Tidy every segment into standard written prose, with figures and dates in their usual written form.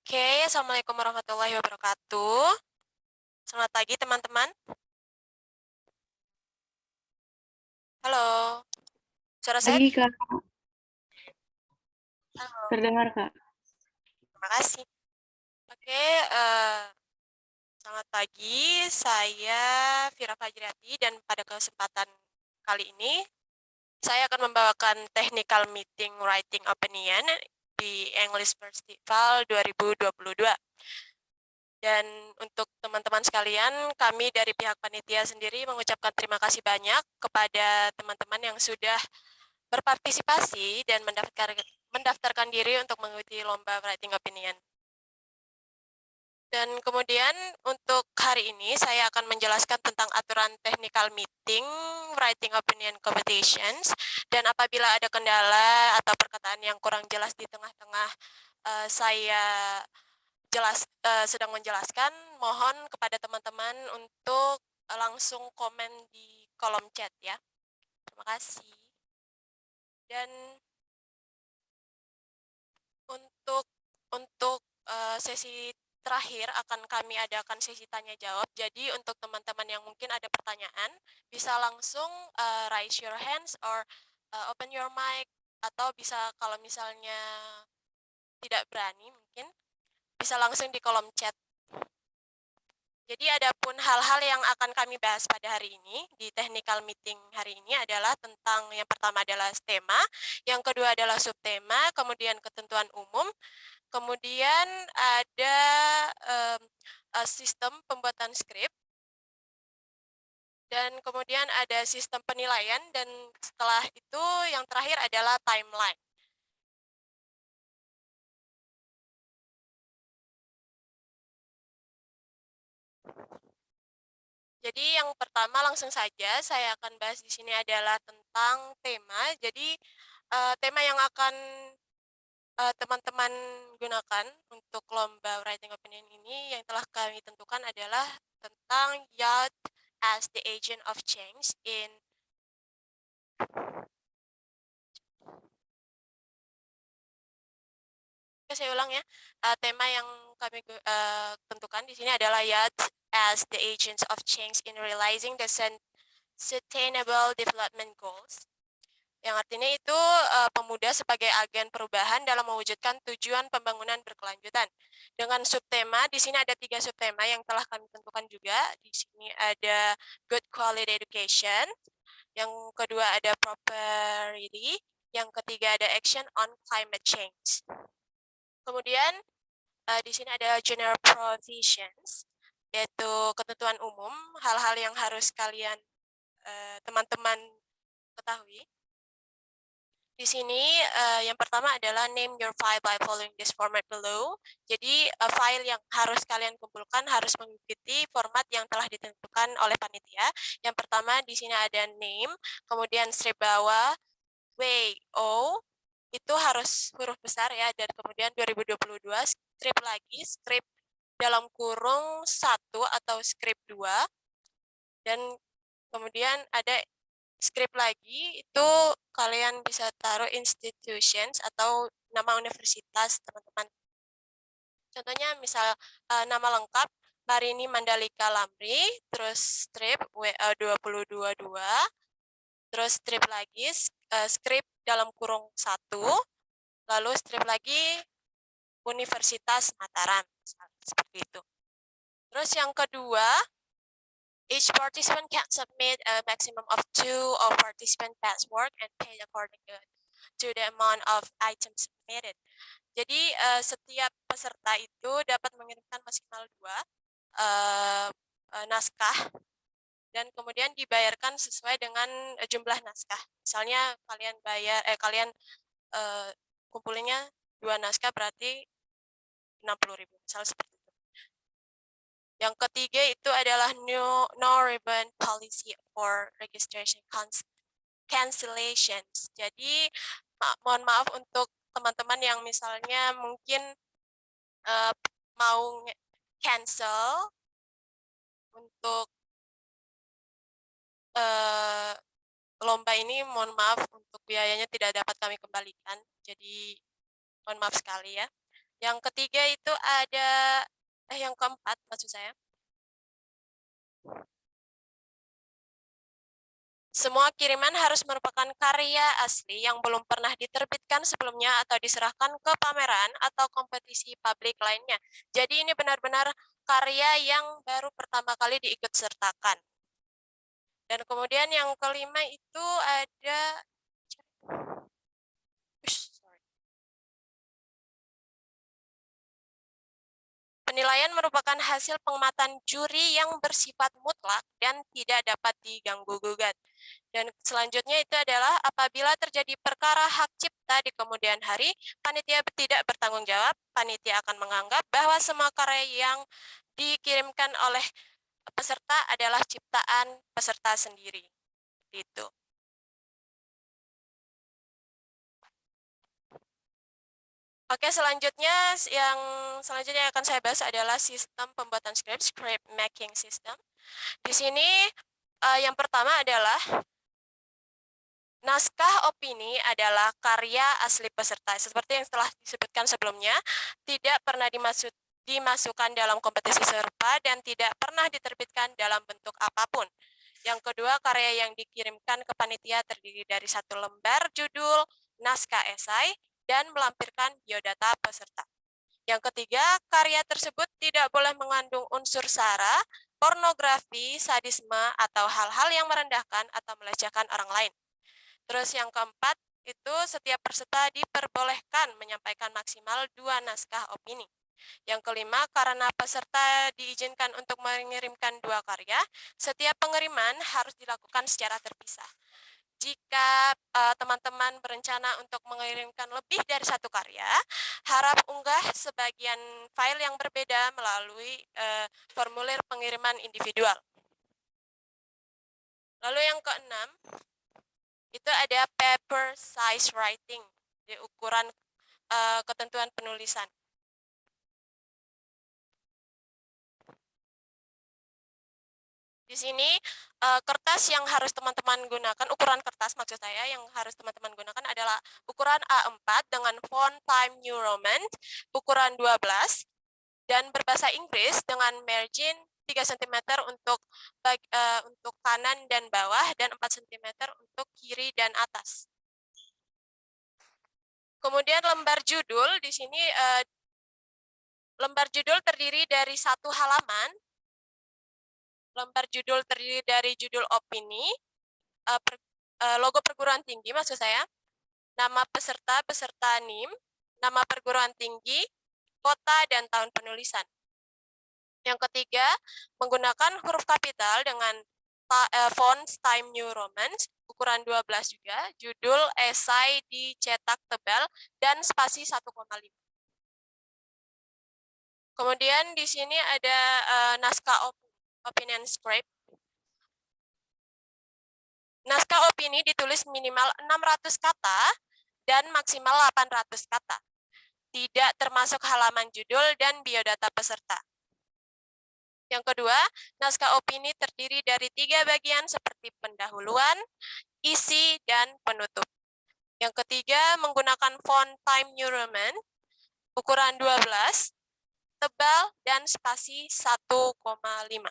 Oke, Assalamualaikum warahmatullahi wabarakatuh. Selamat pagi, teman-teman. Halo, suara saya? Pagi, Kak. Halo, Terdengar, Kak. terima kasih. Oke, selamat pagi. Saya Vira Fajriati dan pada kesempatan kali ini saya akan membawakan Technical Meeting Writing Opinion di English Festival 2022. Dan untuk teman-teman sekalian, kami dari pihak panitia sendiri mengucapkan terima kasih banyak kepada teman-teman yang sudah berpartisipasi dan mendaftarkan diri untuk mengikuti lomba Writing Opinion. Dan kemudian untuk hari ini saya akan menjelaskan tentang aturan technical meeting Writing Opinion Competitions, dan apabila ada kendala atau perkataan yang kurang jelas di tengah-tengah saya sedang menjelaskan, mohon kepada teman-teman untuk langsung komen di kolom chat ya. Terima kasih. Dan untuk sesi terakhir akan kami adakan sesi tanya jawab. Jadi untuk teman-teman yang mungkin ada pertanyaan, bisa langsung raise your hands or open your mic, atau bisa kalau misalnya tidak berani mungkin bisa langsung di kolom chat. Jadi adapun hal-hal yang akan kami bahas pada hari ini di technical meeting hari ini adalah tentang, yang pertama adalah tema, yang kedua adalah subtema, kemudian ketentuan umum, kemudian ada sistem pembuatan skrip, dan kemudian ada sistem penilaian, dan setelah itu yang terakhir adalah timeline. Jadi yang pertama langsung saja saya akan bahas di sini adalah tentang tema. Jadi tema yang akan teman-teman gunakan untuk lomba writing opinion ini yang telah kami tentukan adalah tentang youth as the agent of change in. Saya ulang ya. Tema yang kami tentukan di sini adalah youth as the agents of change in realizing the sustainable development goals. Yang artinya itu pemuda sebagai agen perubahan dalam mewujudkan tujuan pembangunan berkelanjutan. Dengan subtema, di sini ada 3 subtema yang telah kami tentukan juga. Di sini ada good quality education, yang kedua ada prosperity, yang ketiga ada action on climate change. Kemudian di sini ada general provisions, yaitu ketentuan umum, hal-hal yang harus kalian teman-teman ketahui. Di sini yang pertama adalah name your file by following this format below. Jadi file yang harus kalian kumpulkan harus mengikuti format yang telah ditentukan oleh panitia. Yang pertama di sini ada name, kemudian strip bawah WO itu harus huruf besar ya, dan kemudian 2022 strip lagi, strip dalam kurung 1 atau strip 2, dan kemudian ada script lagi, itu kalian bisa taruh institutions atau nama universitas teman-teman. Contohnya misal nama lengkap Marini Mandalika Lamri, terus strip WA 2022, terus strip lagi script dalam kurung 1, lalu strip lagi Universitas Mataram, seperti itu. Terus yang kedua, each participant can submit a maximum of 2 of participant past work and paid according to the amount of items submitted. Jadi setiap peserta itu dapat mengirimkan maksimal 2 naskah, dan kemudian dibayarkan sesuai dengan jumlah naskah. Misalnya kalian kumpulinnya 2 naskah berarti 60.000, misal seperti itu. Yang ketiga itu adalah no refund policy for registration cancellations. Jadi mohon maaf untuk teman-teman yang misalnya mungkin mau cancel untuk lomba ini, mohon maaf untuk biayanya tidak dapat kami kembalikan. Jadi mohon maaf sekali ya. Yang ketiga itu ada, yang keempat maksud saya. Semua kiriman harus merupakan karya asli yang belum pernah diterbitkan sebelumnya atau diserahkan ke pameran atau kompetisi publik lainnya. Jadi ini benar-benar karya yang baru pertama kali diikut sertakan. Dan kemudian yang kelima itu ada penilaian merupakan hasil pengamatan juri yang bersifat mutlak dan tidak dapat diganggu-gugat. Dan selanjutnya itu adalah apabila terjadi perkara hak cipta di kemudian hari, panitia tidak bertanggung jawab, panitia akan menganggap bahwa semua karya yang dikirimkan oleh peserta adalah ciptaan peserta sendiri. Gitu. Oke, selanjutnya yang akan saya bahas adalah sistem pembuatan script making system. Di sini yang pertama adalah naskah opini adalah karya asli peserta. Seperti yang telah disebutkan sebelumnya, tidak pernah dimasukkan dalam kompetisi serupa dan tidak pernah diterbitkan dalam bentuk apapun. Yang kedua, karya yang dikirimkan ke panitia terdiri dari satu lembar judul, naskah esai, dan melampirkan biodata peserta. Yang ketiga, karya tersebut tidak boleh mengandung unsur sara, pornografi, sadisme, atau hal-hal yang merendahkan atau melecehkan orang lain. Terus yang keempat, itu setiap peserta diperbolehkan menyampaikan maksimal 2 naskah opini. Yang kelima, karena peserta diizinkan untuk mengirimkan 2 karya, setiap pengiriman harus dilakukan secara terpisah. Jika teman-teman berencana untuk mengirimkan lebih dari 1 karya, harap unggah sebagian file yang berbeda melalui formulir pengiriman individual. Lalu yang keenam, itu ada paper size writing, di ukuran ketentuan penulisan. Di sini kertas yang harus teman-teman gunakan, ukuran kertas maksud saya yang harus teman-teman gunakan adalah ukuran A4 dengan font Times New Roman, ukuran 12, dan berbahasa Inggris dengan margin 3 cm untuk kanan dan bawah, dan 4 cm untuk kiri dan atas. Kemudian lembar judul, di sini lembar judul terdiri dari 1 halaman. Lembar judul terdiri dari judul opini, logo perguruan tinggi maksud saya, nama peserta, beserta NIM, nama perguruan tinggi, kota, dan tahun penulisan. Yang ketiga, menggunakan huruf kapital dengan font Times New Roman, ukuran 12 juga, judul esai dicetak tebal, dan spasi 1,5. Kemudian di sini ada naskah opinion script. Naskah opini ditulis minimal 600 kata dan maksimal 800 kata. Tidak termasuk halaman judul dan biodata peserta. Yang kedua, naskah opini terdiri dari 3 bagian seperti pendahuluan, isi, dan penutup. Yang ketiga, menggunakan font Times New Roman, ukuran 12, tebal, dan spasi 1,5.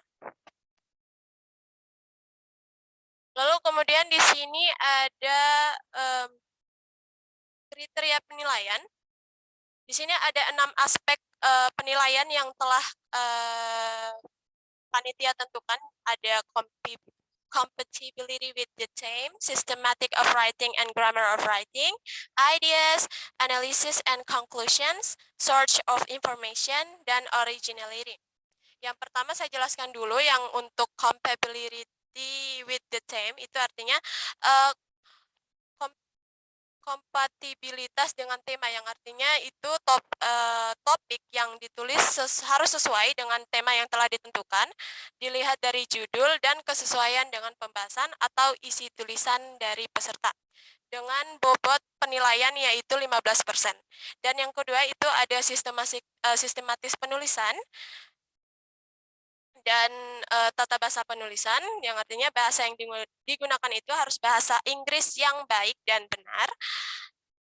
Lalu kemudian di sini ada kriteria penilaian. Di sini ada 6 aspek penilaian yang telah panitia tentukan. Ada compatibility with the theme, systematic of writing and grammar of writing, ideas, analysis and conclusions, search of information, dan originality. Yang pertama saya jelaskan dulu yang untuk compatibility with the theme, itu artinya kompatibilitas dengan tema, yang artinya itu topik yang ditulis harus sesuai dengan tema yang telah ditentukan, dilihat dari judul dan kesesuaian dengan pembahasan atau isi tulisan dari peserta, dengan bobot penilaian yaitu 15%. Dan yang kedua itu ada sistematis penulisan dan tata bahasa penulisan, yang artinya bahasa yang digunakan itu harus bahasa Inggris yang baik dan benar,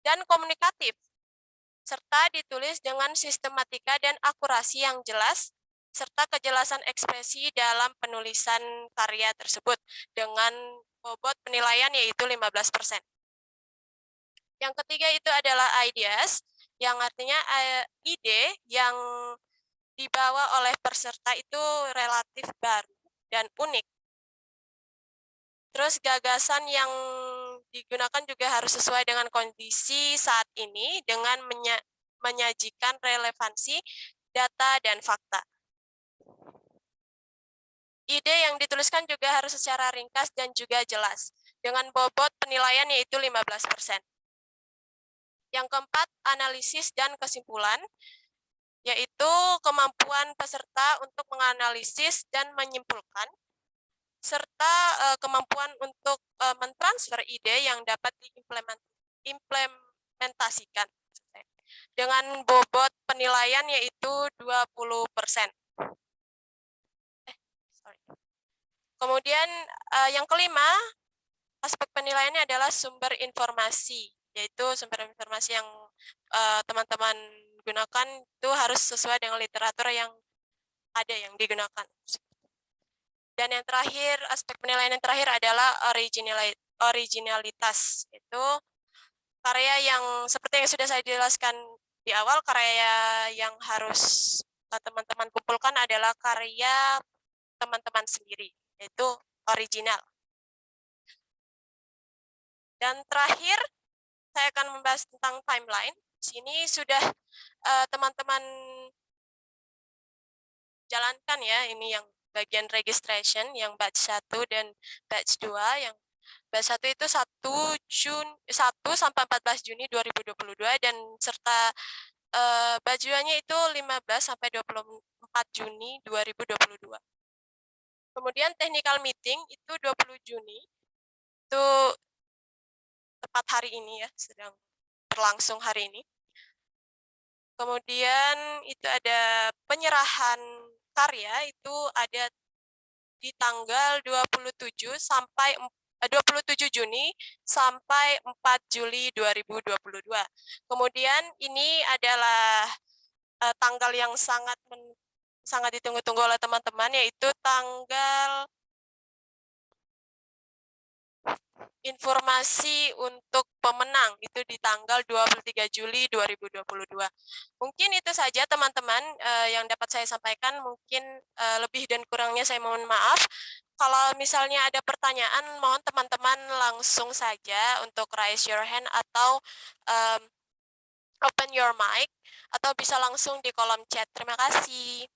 dan komunikatif, serta ditulis dengan sistematika dan akurasi yang jelas, serta kejelasan ekspresi dalam penulisan karya tersebut dengan bobot penilaian yaitu 15%. Yang ketiga itu adalah ideas, yang artinya ide yang dibawa oleh peserta itu relatif baru dan unik. Terus gagasan yang digunakan juga harus sesuai dengan kondisi saat ini dengan menyajikan relevansi data dan fakta. Ide yang dituliskan juga harus secara ringkas dan juga jelas, dengan bobot penilaian yaitu 15%. Yang keempat, analisis dan kesimpulan, yaitu kemampuan peserta untuk menganalisis dan menyimpulkan, serta kemampuan untuk mentransfer ide yang dapat diimplementasikan dengan bobot penilaian yaitu 20%. Kemudian yang kelima, aspek penilaiannya adalah sumber informasi, yaitu sumber informasi yang teman-teman gunakan itu harus sesuai dengan literatur yang ada yang digunakan. Dan yang terakhir, aspek penilaian yang terakhir adalah originalitas. Itu karya yang seperti yang sudah saya jelaskan di awal, karya yang harus teman-teman kumpulkan adalah karya teman-teman sendiri, yaitu original. Dan terakhir, saya akan membahas tentang timeline. Sini sudah teman-teman jalankan ya, ini yang bagian registration, yang batch 1 dan batch 2, yang batch 1 itu 1 sampai 14 Juni 2022, dan serta batch 2-nya itu 15 sampai 24 Juni 2022. Kemudian technical meeting itu 20 Juni, itu tepat hari ini ya, sedang berlangsung hari ini. Kemudian itu ada penyerahan karya, itu ada di tanggal 27 Juni sampai 4 Juli 2022. Kemudian ini adalah tanggal yang sangat ditunggu-tunggu oleh teman-teman, yaitu tanggal informasi untuk pemenang itu di tanggal 23 Juli 2022. Mungkin itu saja teman-teman yang dapat saya sampaikan. Mungkin lebih dan kurangnya saya mohon maaf. Kalau misalnya ada pertanyaan, mohon teman-teman langsung saja untuk raise your hand atau open your mic, atau bisa langsung di kolom chat. Terima kasih.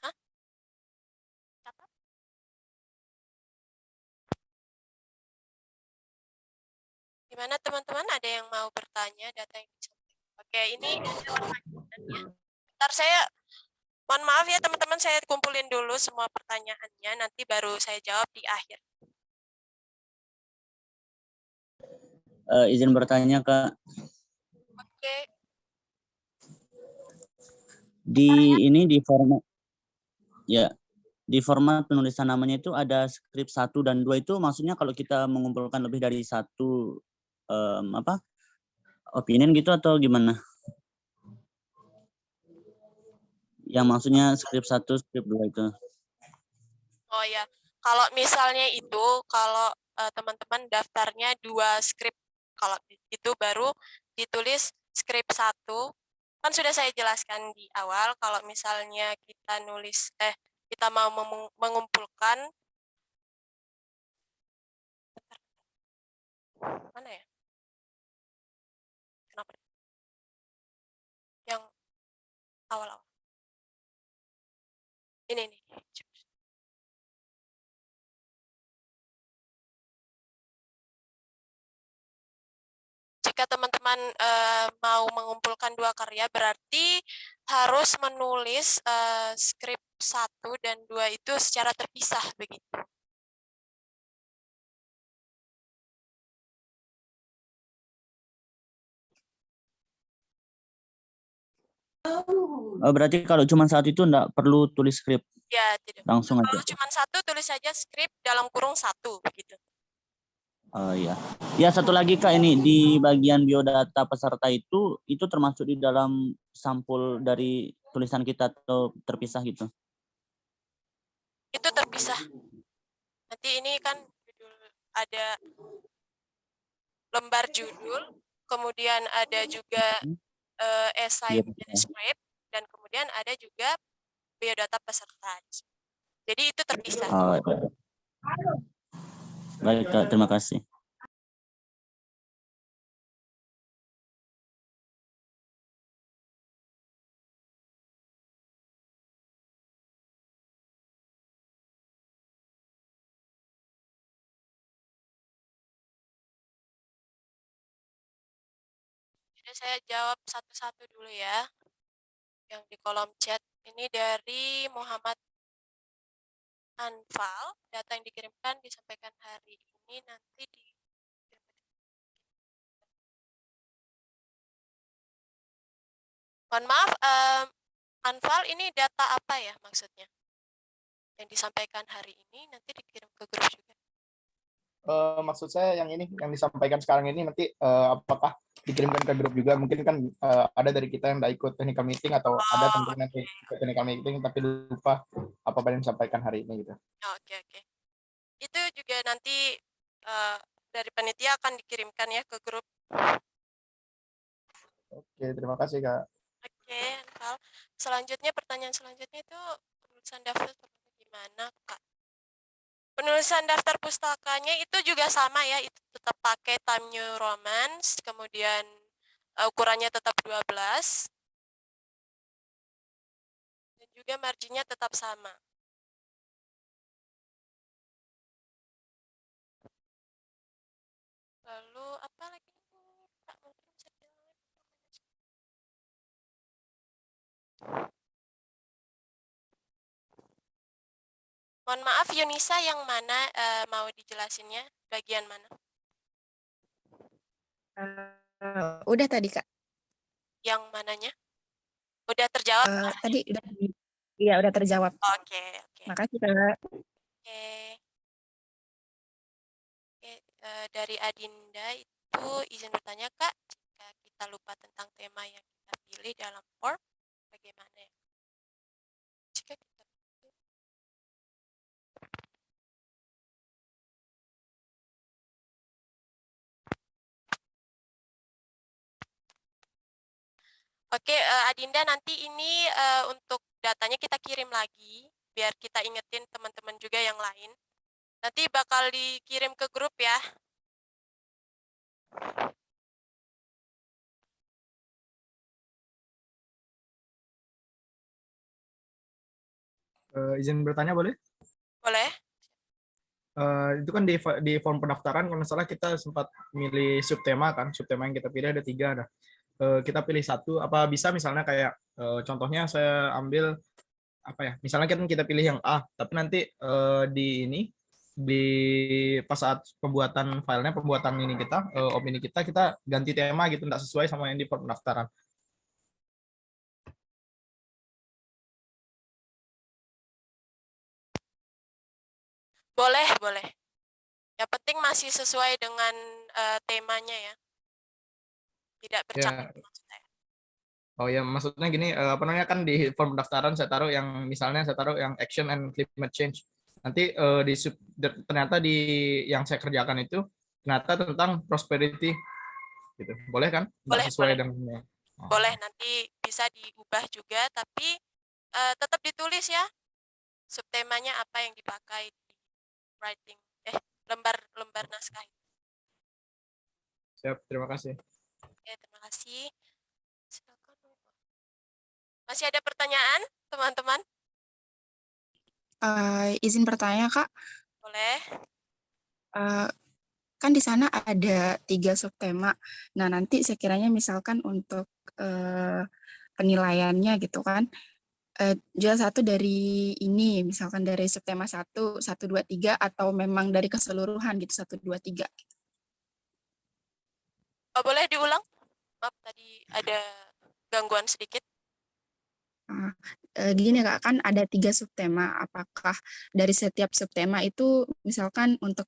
Hah? Catat? Gimana teman-teman? Ada yang mau bertanya data yang disampaikan? Oke, ini ada pertanyaannya. Ntar saya, mohon maaf ya teman-teman, saya kumpulin dulu semua pertanyaannya, nanti baru saya jawab di akhir. Izin bertanya, Kak. Oke. Di format ya, di format penulisan namanya itu ada skrip 1 dan 2, itu maksudnya kalau kita mengumpulkan lebih dari satu opinion gitu atau gimana? Yang maksudnya skrip 1, skrip 2 itu. Oh ya, kalau misalnya itu, kalau teman-teman daftarnya 2 skrip, kalau itu baru ditulis skrip 1, kan sudah saya jelaskan di awal, kalau misalnya kita kita mau mengumpulkan, mana ya? Kenapa? Yang awal-awal. Ini nih. Jika teman-teman mau mengumpulkan 2 karya, berarti harus menulis skrip 1 dan 2 itu secara terpisah begitu. Berarti kalau cuma saat itu enggak perlu tulis skrip, Ya, tidak. langsung aja. Kalau cuma satu, tulis saja skrip dalam kurung 1, begitu. Oh iya. Ya satu lagi Kak, ini di bagian biodata peserta itu termasuk di dalam sampul dari tulisan kita atau terpisah gitu? Itu terpisah. Nanti ini kan judul, ada lembar judul, kemudian ada juga esai manuskrip, dan kemudian ada juga biodata peserta. Jadi itu terpisah. Oh, iya. Baik Kak, terima kasih. Jadi saya jawab satu-satu dulu ya. Yang di kolom chat ini dari Muhammad Anfal, data yang dikirimkan disampaikan hari ini nanti di Mohon maaf, Anfal, ini data apa ya maksudnya? Yang disampaikan hari ini nanti dikirim ke grup juga. Maksud saya yang ini yang disampaikan sekarang ini nanti apakah dikirimkan ke grup juga? Mungkin kan ada dari kita yang tidak ikut technical meeting atau ada teman-teman yang ikut technical meeting tapi lupa apa yang disampaikan hari ini gitu. Oke. Itu juga nanti dari panitia akan dikirimkan ya ke grup. Oke, terima kasih Kak. Oke, Anfal. Selanjutnya, pertanyaan selanjutnya itu penulisan daftar gimana, Kak? Penulisan daftar pustakanya itu juga sama ya, itu tetap pakai Time New Romance, kemudian ukurannya tetap 12, dan juga marginnya tetap sama. Lalu apa lagi? Kak, mungkin bisa bilang. Mohon maaf, Yunisa, yang mana mau dijelasinnya? Bagian mana? Udah tadi Kak. Yang mananya? Udah terjawab? Tadi udah, iya udah terjawab. Oke. Makasih Kak. Oke, dari Adinda itu izin bertanya Kak, jika kita lupa tentang tema yang kita pilih dalam form, bagaimana ya? Jika kita Oke, Adinda, nanti ini untuk datanya kita kirim lagi, biar kita ingetin teman-teman juga yang lain. Nanti bakal dikirim ke grup ya. Izin bertanya boleh? Boleh? Itu kan di form pendaftaran kalau salah kita sempat milih subtema kan, subtema yang kita pilih ada 3 ada. Kita pilih satu, apa bisa misalnya kayak contohnya saya ambil apa ya, misalnya kita pilih yang A, tapi nanti di ini di pas saat pembuatan filenya, pembuatan ini kita opini kita ganti tema gitu, tidak sesuai sama yang di form pendaftaran. Boleh. Yang penting masih sesuai dengan temanya ya. Tidak bercampur maksudnya. Oh ya, maksudnya gini, apa namanya kan di form pendaftaran saya taruh yang misalnya saya taruh yang action and climate change. Nanti ternyata di yang saya kerjakan itu ternyata tentang prosperity, gitu. Boleh kan? Nggak sesuai dengan. Boleh, nanti bisa diubah juga, tapi tetap ditulis ya subtemanya apa yang dipakai di writing, lembar naskah. Siap, terima kasih. Oke, terima kasih. Silakan. Masih ada pertanyaan, teman-teman? Izin bertanya Kak. Boleh. Kan di sana ada 3 subtema. Nah nanti sekiranya misalkan untuk penilaiannya gitu kan, jual satu dari ini, misalkan dari subtema 1, 1, 2, 3, atau memang dari keseluruhan gitu, 1, 2, 3. Oh, boleh diulang? Maaf, tadi ada gangguan sedikit. Ah, gini Kak, kan ada 3 subtema. Apakah dari setiap subtema itu misalkan untuk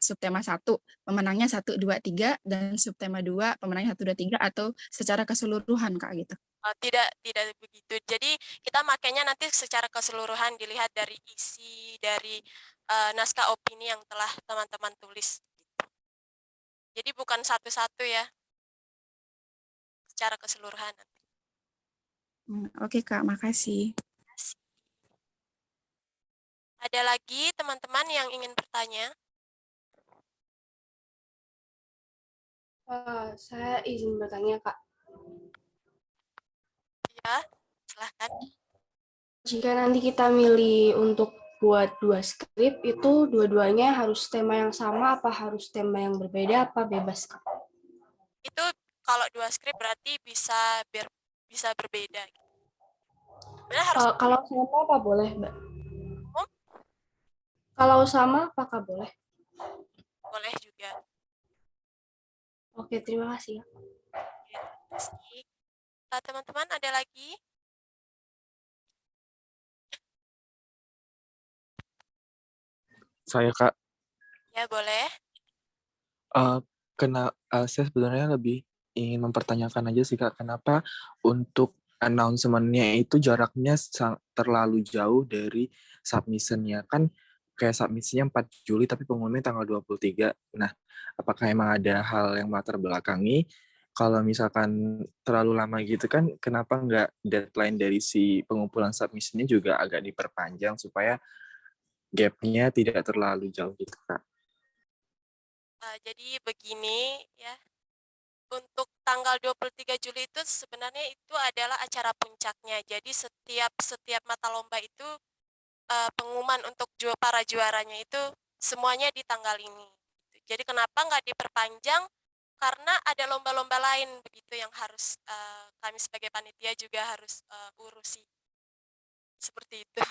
subtema 1 pemenangnya 1, 2, 3 dan subtema 2 pemenangnya 1, 2, 3 atau secara keseluruhan Kak gitu? Tidak begitu. Jadi kita makainya nanti secara keseluruhan dilihat dari isi dari naskah opini yang telah teman-teman tulis. Jadi bukan satu-satu ya, secara keseluruhan. Oke Kak, makasih. Ada lagi teman-teman yang ingin bertanya? Saya izin bertanya, Kak. Ya, silahkan. Jika nanti kita milih untuk buat 2 skrip, itu dua-duanya harus tema yang sama, apa harus tema yang berbeda, apa bebas, Kak? Itu kalau 2 skrip berarti bisa berbeda. Sebenarnya harus Kalau sama apa boleh, Mbak? umum, Kalau sama apakah boleh? boleh juga. Oke, terima kasih ya. Oke, terima kasih. Teman-teman ada lagi? Saya Kak, Ya, boleh. eh, saya sebenarnya lebih ingin mempertanyakan aja sih Kak, kenapa untuk announcement-nya itu jaraknya terlalu jauh dari submission-nya? Kan kayak submission-nya 4 Juli tapi pengumumannya tanggal 23. Nah, apakah emang ada hal yang melatar belakangi? Kalau misalkan terlalu lama gitu kan, kenapa nggak deadline dari si pengumpulan submission-nya juga agak diperpanjang supaya gap-nya tidak terlalu jauh gitu Kak? Jadi begini ya, untuk tanggal 23 Juli itu sebenarnya itu adalah acara puncaknya. Jadi setiap mata lomba itu pengumuman untuk para juaranya itu semuanya di tanggal ini. Jadi kenapa nggak diperpanjang? Karena ada lomba-lomba lain begitu yang harus kami sebagai panitia juga harus urusi. Seperti itu.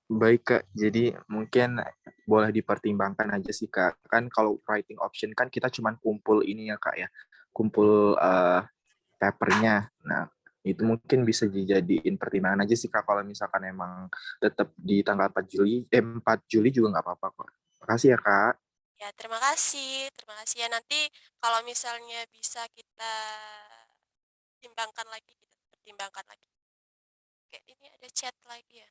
Baik Kak, jadi mungkin boleh dipertimbangkan aja sih Kak. Kan kalau writing option kan kita cuma kumpul ini ya Kak ya, kumpul papernya. Nah, itu mungkin bisa dijadiin pertimbangan aja sih Kak kalau misalkan emang tetap di tanggal 4 Juli, 4 Juli juga nggak apa-apa kok. Makasih ya Kak. Ya, terima kasih. Terima kasih ya. Nanti kalau misalnya bisa kita timbangkan lagi, kita pertimbangkan lagi. Oke, ini ada chat lagi ya.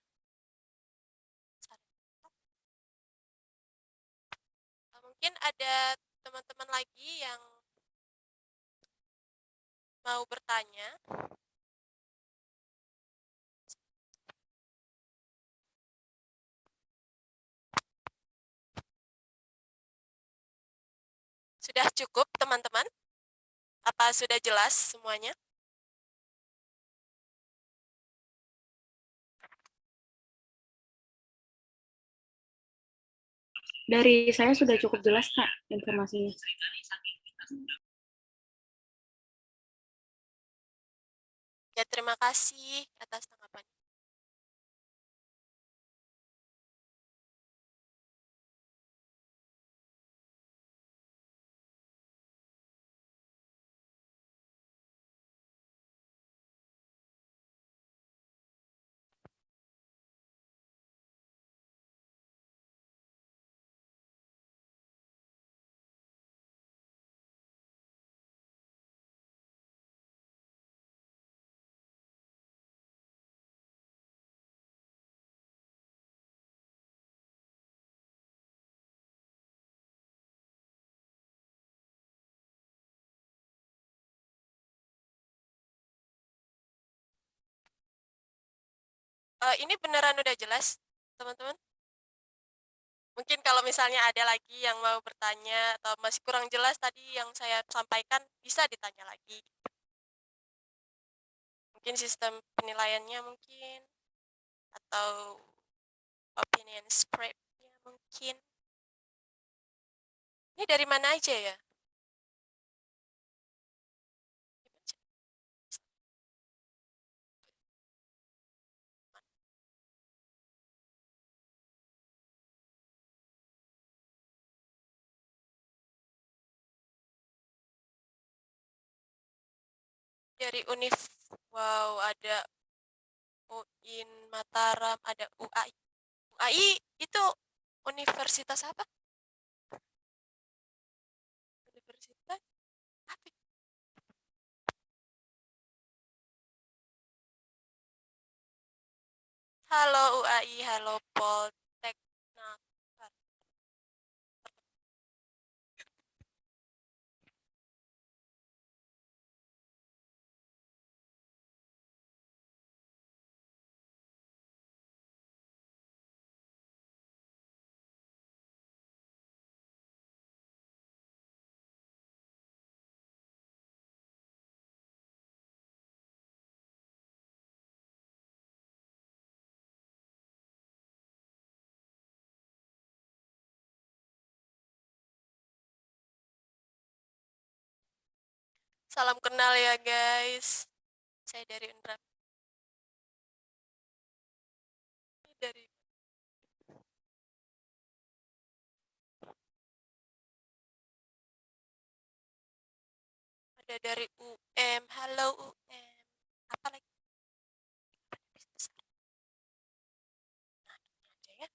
Mungkin ada teman-teman lagi yang mau bertanya. Sudah cukup, teman-teman? Apa sudah jelas semuanya? Dari saya sudah cukup jelas, Kak, informasinya. Ya, terima kasih atas tanggapannya. Ini beneran udah jelas, teman-teman? Mungkin kalau misalnya ada lagi yang mau bertanya atau masih kurang jelas tadi yang saya sampaikan, bisa ditanya lagi. Mungkin sistem penilaiannya mungkin, atau opinion script-nya mungkin. Ini dari mana aja ya? Dari Univ, wow, ada UIN Mataram, ada UAI. UAI itu universitas apa? Universitas apa? Halo UAI, halo Polteknak. Salam kenal ya guys. Saya dari Unra. Dari ada dari UM. Halo UM. Apa lagi? Nah, ini aja ya.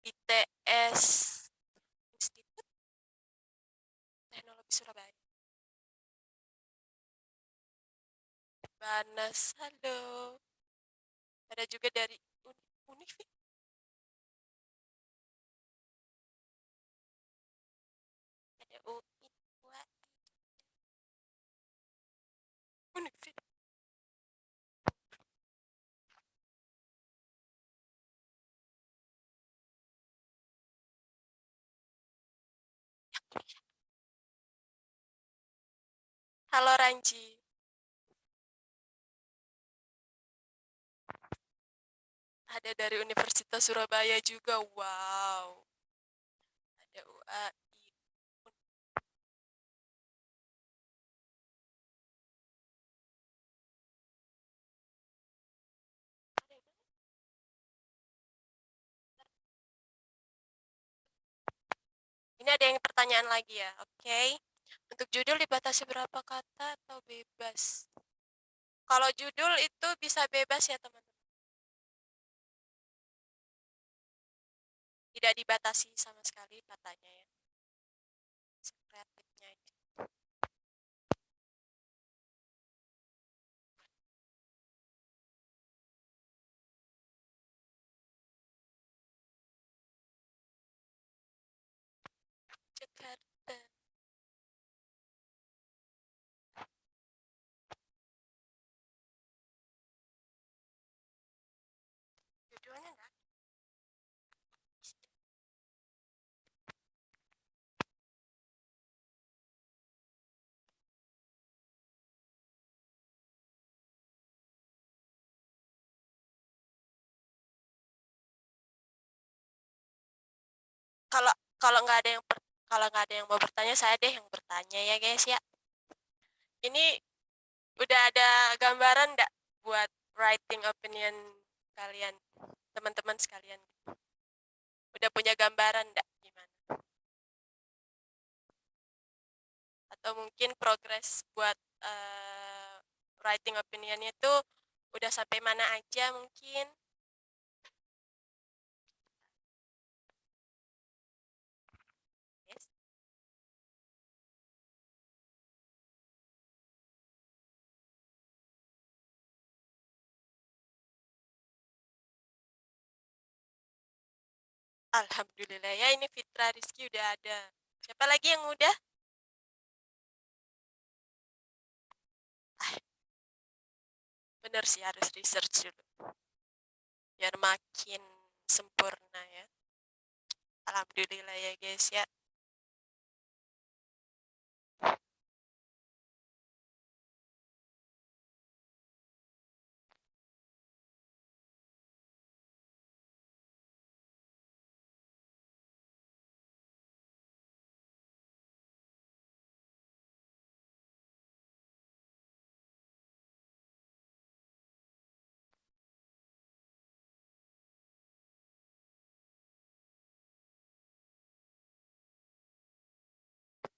ITS Institut Teknologi Surabaya. Banas, halo. Ada juga dari Univ. Ada UI, Univ. Halo Ranji. Ada dari Universitas Surabaya juga. Wow. Ada UAI. Ini ada yang pertanyaan lagi ya. Oke. Untuk judul dibatasi berapa kata atau bebas? Kalau judul itu bisa bebas ya teman-teman. Tidak dibatasi sama sekali katanya ya. Kreatifnya aja. Jakarta. Judulnya enggak? Kalau kalau nggak ada yang kalau nggak ada yang mau bertanya, saya deh yang bertanya ya guys ya. Ini udah ada gambaran nggak buat writing opinion kalian, teman-teman sekalian? Udah punya gambaran nggak gimana? Atau mungkin progres buat writing opinionnya itu udah sampai mana aja mungkin? Yes. Alhamdulillah ya, ini Fitra Rizky udah ada. Siapa lagi yang udah? Ah, bener sih harus research dulu. Biar makin sempurna ya. Alhamdulillah ya guys ya.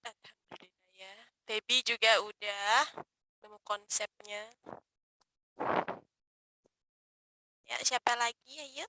Alhamdulillah ya. Baby juga udah nemu konsepnya. Ya, siapa lagi? Ayo.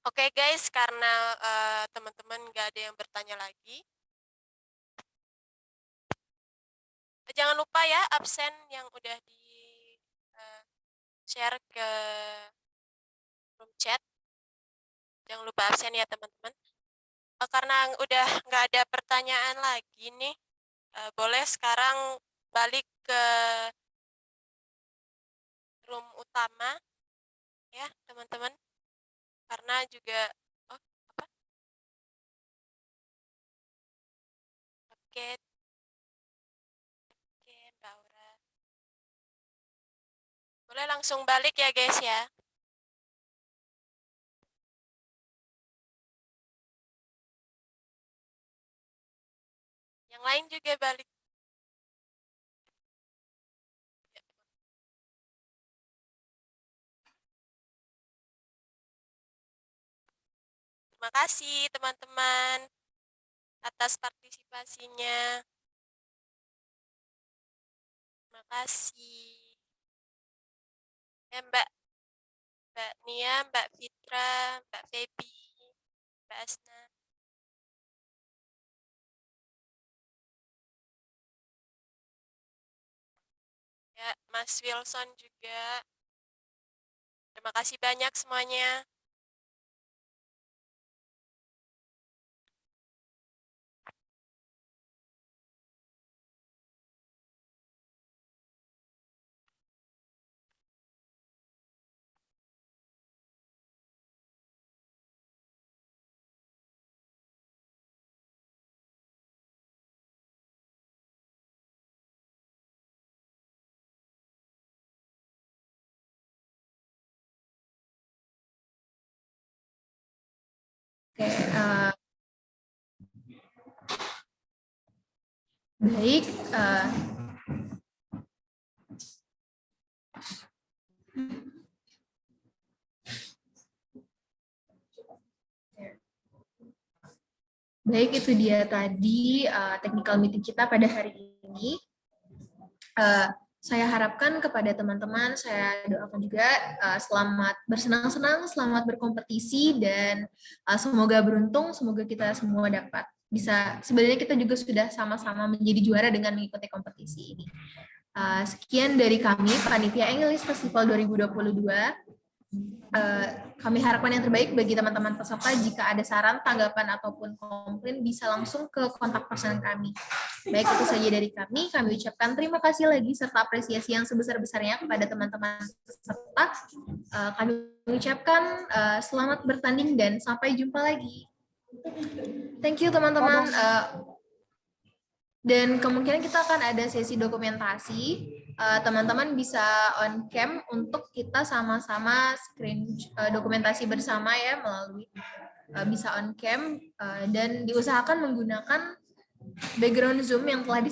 Oke guys, karena teman-teman nggak ada yang bertanya lagi, jangan lupa ya absen yang udah di share ke room chat. Jangan lupa absen ya teman-teman. Karena udah nggak ada pertanyaan lagi nih, boleh sekarang balik ke room utama ya teman-teman. Karena juga oh apa? Oke, Mbak Aura. Boleh langsung balik ya guys ya. Yang lain juga balik. Terima kasih teman-teman atas partisipasinya. Terima kasih. Ya Mbak Nia, Mbak Fitra, Mbak Feby, Mbak Asna. Ya, Mas Wilson juga. Terima kasih banyak semuanya. Oke, baik. Baik, itu dia tadi technical meeting kita pada hari ini. Saya harapkan kepada teman-teman, saya doakan juga selamat bersenang-senang, selamat berkompetisi, dan semoga beruntung, semoga kita semua dapat bisa, sebenarnya kita juga sudah sama-sama menjadi juara dengan mengikuti kompetisi ini. Sekian dari kami, Panitia English Festival 2022. Kami harapkan yang terbaik bagi teman-teman peserta. Jika ada saran, tanggapan, ataupun komplain, bisa langsung ke kontak person kami. Baik, itu saja dari kami. Kami ucapkan terima kasih lagi serta apresiasi yang sebesar-besarnya kepada teman-teman peserta. Kami ucapkan selamat bertanding dan sampai jumpa lagi. Thank you teman-teman. Dan kemungkinan kita akan ada sesi dokumentasi. Teman-teman bisa on cam untuk kita sama-sama screen dokumentasi bersama ya melalui bisa on cam, dan diusahakan menggunakan background Zoom yang telah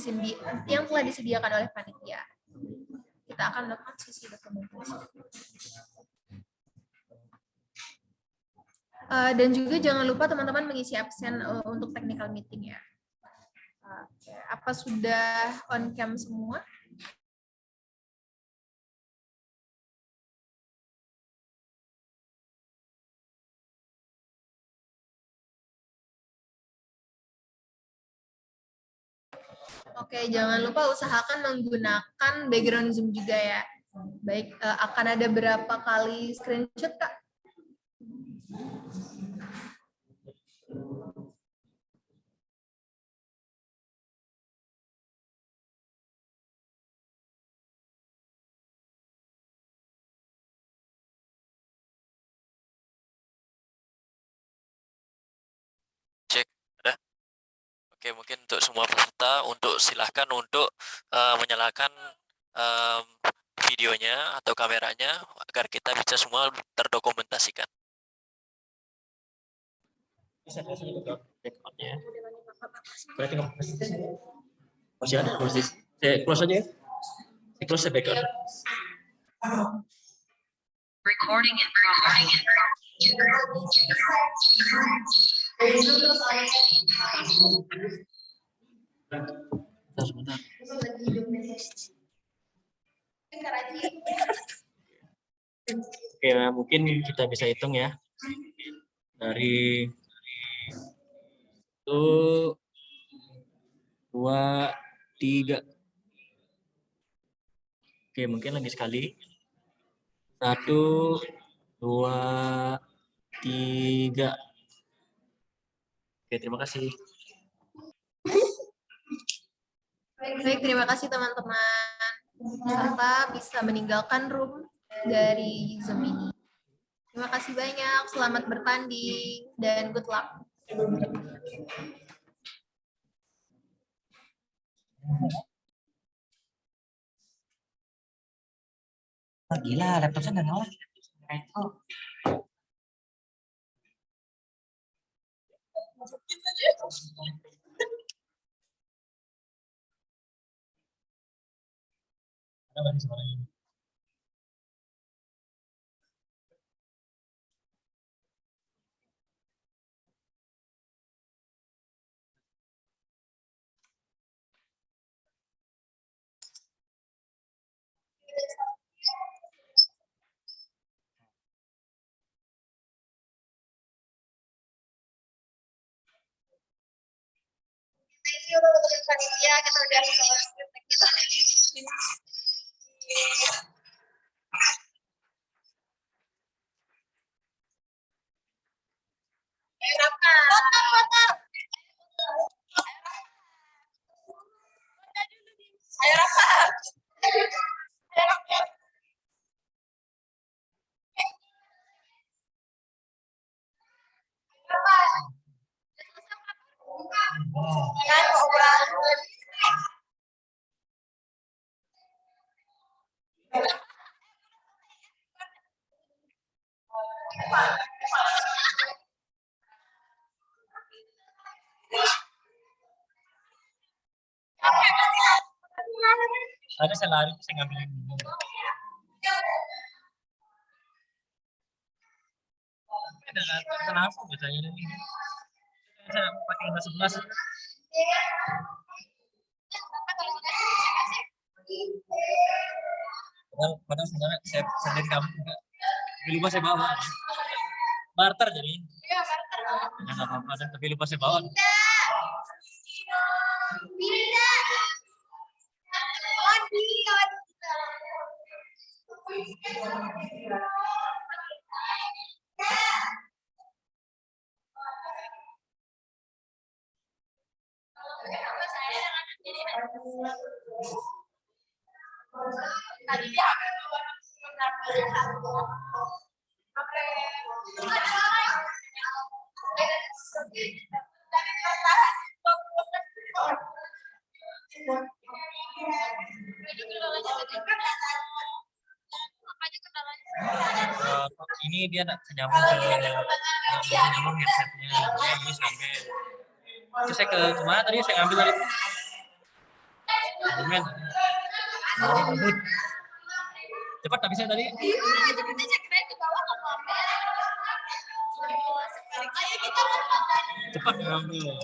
disediakan oleh panitia. Kita akan melakukan sesi dokumentasi. Dan juga jangan lupa teman-teman mengisi absen untuk technical meeting ya. Oke, apa sudah on cam semua? Oke, jangan lupa usahakan menggunakan background Zoom juga ya. Baik, akan ada berapa kali screenshot, Kak? Cek, ada? Oke, mungkin untuk semua peserta, silahkan untuk menyalakan videonya atau kameranya agar kita bisa semua terdokumentasikan. Bisa juga background-nya. Berarti nggak masih ada proses. Saya close aja ya. Saya close the background. Recording in progress. Sebentar. Oke, mungkin kita bisa hitung ya. Dari 1, 2, 3. Oke, mungkin lagi sekali. 1, 2, 3. Oke, terima kasih. Baik, terima kasih teman-teman. Peserta bisa meninggalkan room dari Zoom ini. Terima kasih banyak, selamat bertanding, dan good luck. Gila, laptopnya nggak nyala. Ada lagi suaranya. Kita udah Ayo Rafa. Ada saya lari, saya ngambilin dulu. Kenapa biasanya ini? Saya pakai 11. Padahal sebenarnya saya sendiri kamu juga. Lupa saya bawa. Barter jadi. Iya, barter. Nggak apa-apa, tapi lupa saya bawa. Ini dia nyambung ke nyambung headsetnya, terus sampai terus saya ke kemana tadi saya ngambil tadi dokumen cepat tapi saya tadi cepat ngambil